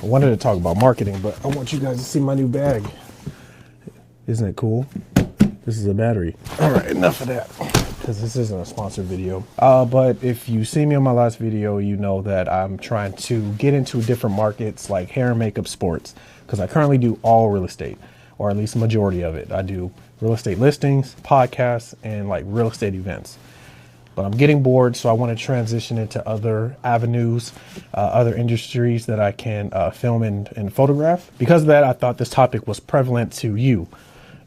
wanted to talk about marketing, but I want you guys to see my new bag. Isn't it cool? This is a battery. All right, enough of that, because this isn't a sponsored video. But if you see me on my last video, you know that I'm trying to get into different markets like hair and makeup, sports, because I currently do all real estate, or at least the majority of it. I do real estate listings, podcasts, and like real estate events. But I'm getting bored, so I want to transition into other avenues, other industries that I can film and photograph. Because of that, I thought this topic was prevalent to you,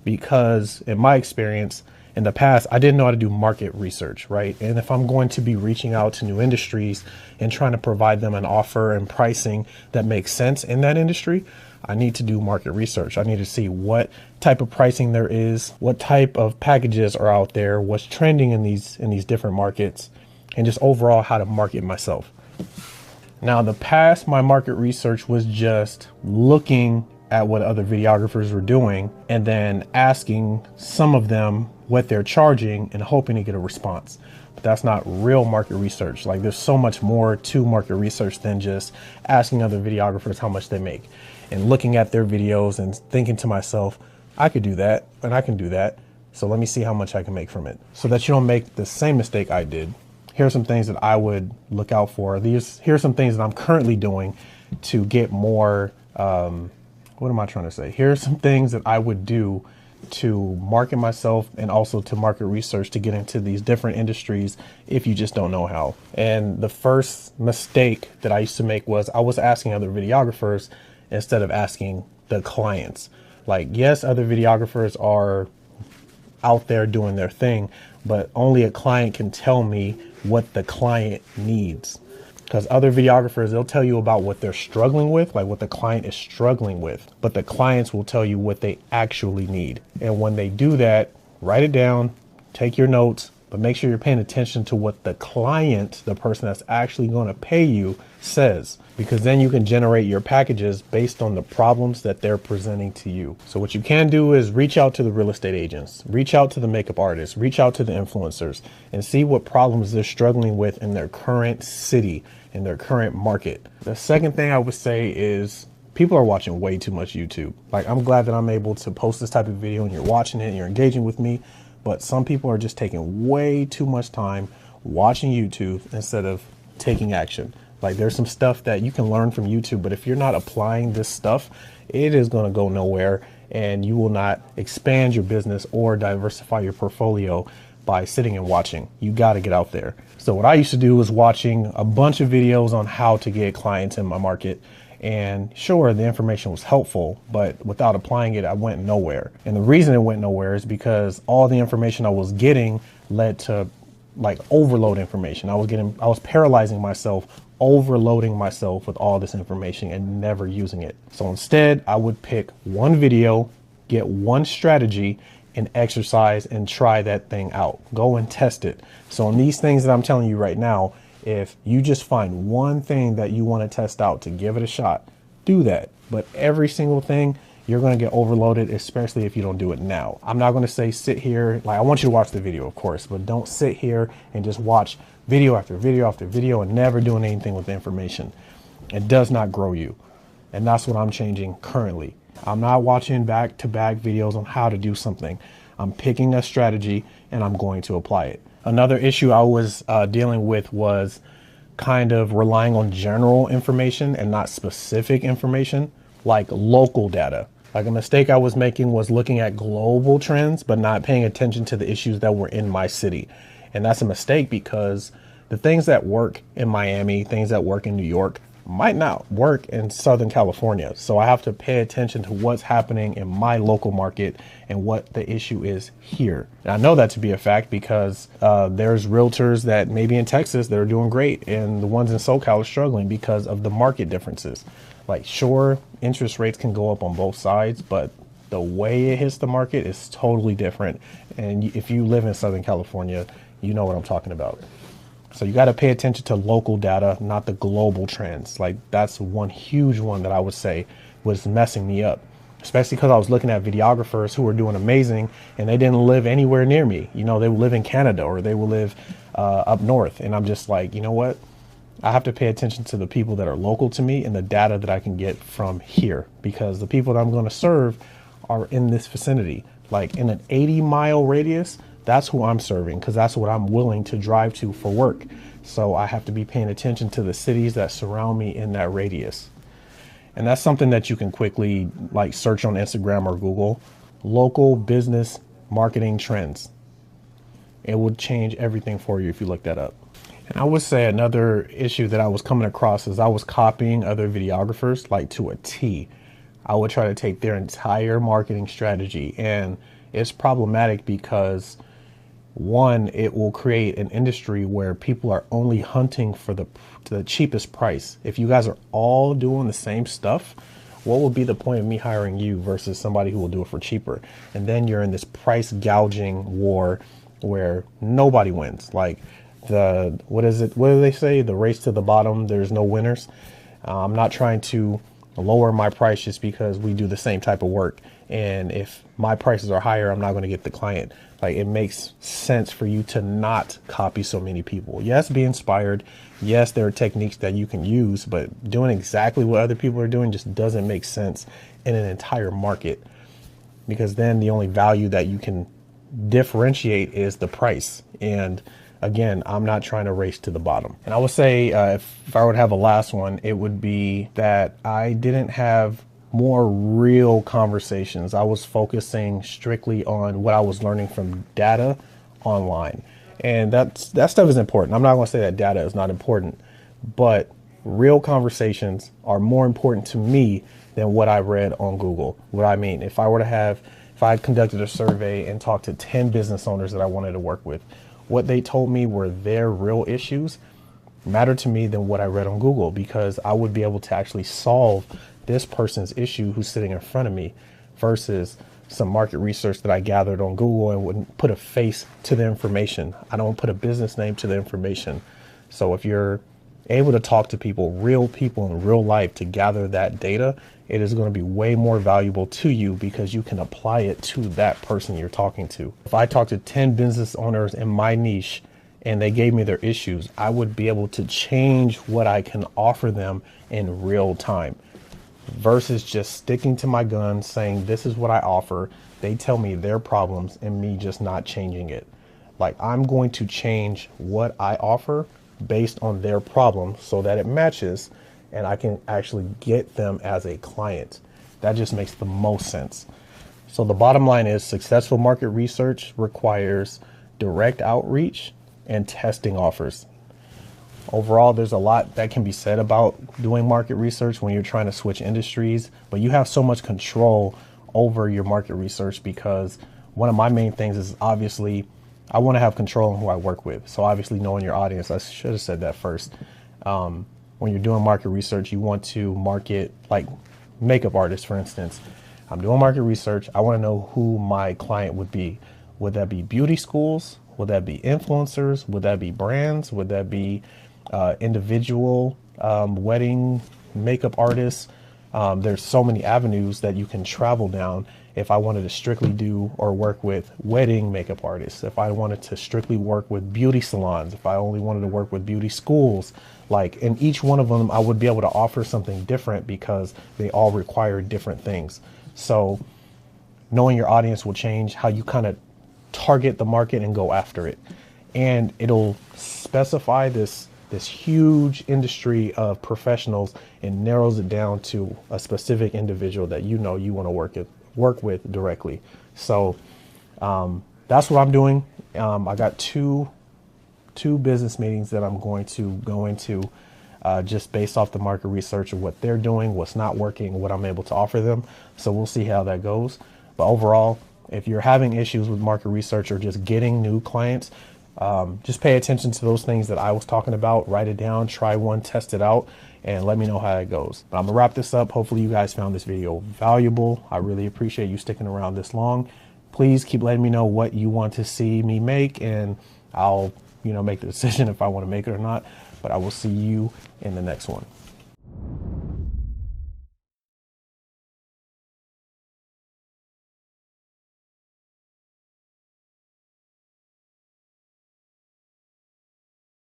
because in my experience in the past, I didn't know how to do market research, right? And if I'm going to be reaching out to new industries and trying to provide them an offer and pricing that makes sense in that industry, I need to do market research. I need to see what type of pricing there is, what type of packages are out there, what's trending in these different markets, and just overall how to market myself. Now, in the past, my market research was just looking at what other videographers were doing and then asking some of them what they're charging and hoping to get a response. But that's not real market research. Like, there's so much more to market research than just asking other videographers how much they make and looking at their videos and thinking to myself, I could do that and I can do that. So let me see how much I can make from it, so that you don't make the same mistake I did. Here are some things that I would look out for. Here are some things that I'm currently doing to get more, what am I trying to say? Here are some things that I would do to market myself and also to market research to get into these different industries if you just don't know how. And the first mistake that I used to make was I was asking other videographers instead of asking the clients. Like, yes, other videographers are out there doing their thing, but only a client can tell me what the client needs. Because other videographers, they'll tell you about what they're struggling with, like what the client is struggling with, but the clients will tell you what they actually need. And when they do that, write it down, take your notes, but make sure you're paying attention to what the client, the person that's actually going to pay you, says, because then you can generate your packages based on the problems that they're presenting to you. So what you can do is reach out to the real estate agents, reach out to the makeup artists, reach out to the influencers, and see what problems they're struggling with in their current city, in their current market. The second thing I would say is people are watching way too much YouTube. Like, I'm glad that I'm able to post this type of video and you're watching it and you're engaging with me, but some people are just taking way too much time watching YouTube instead of taking action. Like, there's some stuff that you can learn from YouTube, but if you're not applying this stuff, it is going to go nowhere, and you will not expand your business or diversify your portfolio by sitting and watching. You got to get out there. So what I used to do was watching a bunch of videos on how to get clients in my market. And sure, the information was helpful, but without applying it, I went nowhere. And the reason it went nowhere is because all the information I was getting led to like overload information. I was paralyzing myself, overloading myself with all this information and never using it. So instead, I would pick one video, get one strategy, and exercise and try that thing out. Go and test it. So in these things that I'm telling you right now, if you just find one thing that you want to test out to give it a shot, do that. But every single thing, you're going to get overloaded, especially if you don't do it now. I'm not going to say sit here, like, I want you to watch the video, of course, but don't sit here and just watch video after video after video and never doing anything with the information. It does not grow you. And that's what I'm changing currently. I'm not watching back-to-back videos on how to do something. I'm picking a strategy and I'm going to apply it. Another issue I was dealing with was kind of relying on general information and not specific information, like local data. Like, a mistake I was making was looking at global trends, but not paying attention to the issues that were in my city. And that's a mistake, because the things that work in Miami, things that work in New York, might not work in Southern California. So I have to pay attention to what's happening in my local market and what the issue is here. And I know that to be a fact because there's realtors that maybe in Texas that are doing great, and the ones in SoCal are struggling because of the market differences. Like, sure, interest rates can go up on both sides, but the way it hits the market is totally different. And if you live in Southern California, you know what I'm talking about. So you got to pay attention to local data, not the global trends. Like, that's one huge one that I would say was messing me up, especially because I was looking at videographers who were doing amazing and they didn't live anywhere near me. You know, they would live in Canada or they would live up north. And I'm just like, you know what? I have to pay attention to the people that are local to me and the data that I can get from here, because the people that I'm going to serve are in this vicinity. Like in an 80-mile radius, that's who I'm serving, because that's what I'm willing to drive to for work. So I have to be paying attention to the cities that surround me in that radius. And that's something that you can quickly like search on Instagram or Google: local business marketing trends. It will change everything for you if you look that up. And I would say another issue that I was coming across is I was copying other videographers like to a T. I would try to take their entire marketing strategy, and it's problematic because, one, it will create an industry where people are only hunting for the cheapest price. If you guys are all doing the same stuff, what would be the point of me hiring you versus somebody who will do it for cheaper? And then you're in this price gouging war where nobody wins. Like what do they say? The race to the bottom, there's no winners. I'm not trying to lower my price just because we do the same type of work. And if my prices are higher, I'm not going to get the client. Like, it makes sense for you to not copy so many people. Yes, be inspired. Yes, there are techniques that you can use, but doing exactly what other people are doing just doesn't make sense in an entire market, because then the only value that you can differentiate is the price. And again, I'm not trying to race to the bottom. And I would say if I were to have a last one, it would be that I didn't have more real conversations. I was focusing strictly on what I was learning from data online. And that stuff is important. I'm not going to say that data is not important, but real conversations are more important to me than what I read on Google. What I mean, if I conducted a survey and talked to 10 business owners that I wanted to work with, what they told me were their real issues mattered to me than what I read on Google, because I would be able to actually solve this person's issue who's sitting in front of me versus some market research that I gathered on Google and wouldn't put a face to the information. I don't put a business name to the information. So if you're able to talk to people in real life to gather that data, it is going to be way more valuable to you because you can apply it to that person you're talking to. If I talk to 10 business owners in my niche and they gave me their issues, I would be able to change what I can offer them in real time versus just sticking to my guns saying, this is what I offer. They tell me their problems and me just not changing it. Like, I'm going to change what I offer based on their problem so that it matches and I can actually get them as a client. That just makes the most sense. So the bottom line is, successful market research requires direct outreach and testing offers. Overall, there's a lot that can be said about doing market research when you're trying to switch industries, but you have so much control over your market research, because one of my main things is, obviously, I want to have control on who I work with. So obviously, knowing your audience, I should have said that first. When you're doing market research, you want to market like makeup artists, for instance. I'm doing market research. I want to know who my client would be. Would that be beauty schools? Would that be influencers? Would that be brands? Would that be individual wedding makeup artists? There's so many avenues that you can travel down. If I wanted to strictly do or work with wedding makeup artists, if I wanted to strictly work with beauty salons, if I only wanted to work with beauty schools, like in each one of them, I would be able to offer something different because they all require different things. So knowing your audience will change how you kind of target the market and go after it. And it'll specify this huge industry of professionals and narrows it down to a specific individual that you know you want to work with directly. So that's what I'm doing. I got two business meetings that I'm going to go into just based off the market research of what they're doing, what's not working, what I'm able to offer them. So we'll see how that goes. But overall, if you're having issues with market research or just getting new clients, just pay attention to those things that I was talking about. Write it down, try one, test it out, and let me know how it goes. But I'm gonna wrap this up. Hopefully you guys found this video valuable. I really appreciate you sticking around this long. Please keep letting me know what you want to see me make, and I'll make the decision if I want to make it or not. But I will see you in the next one.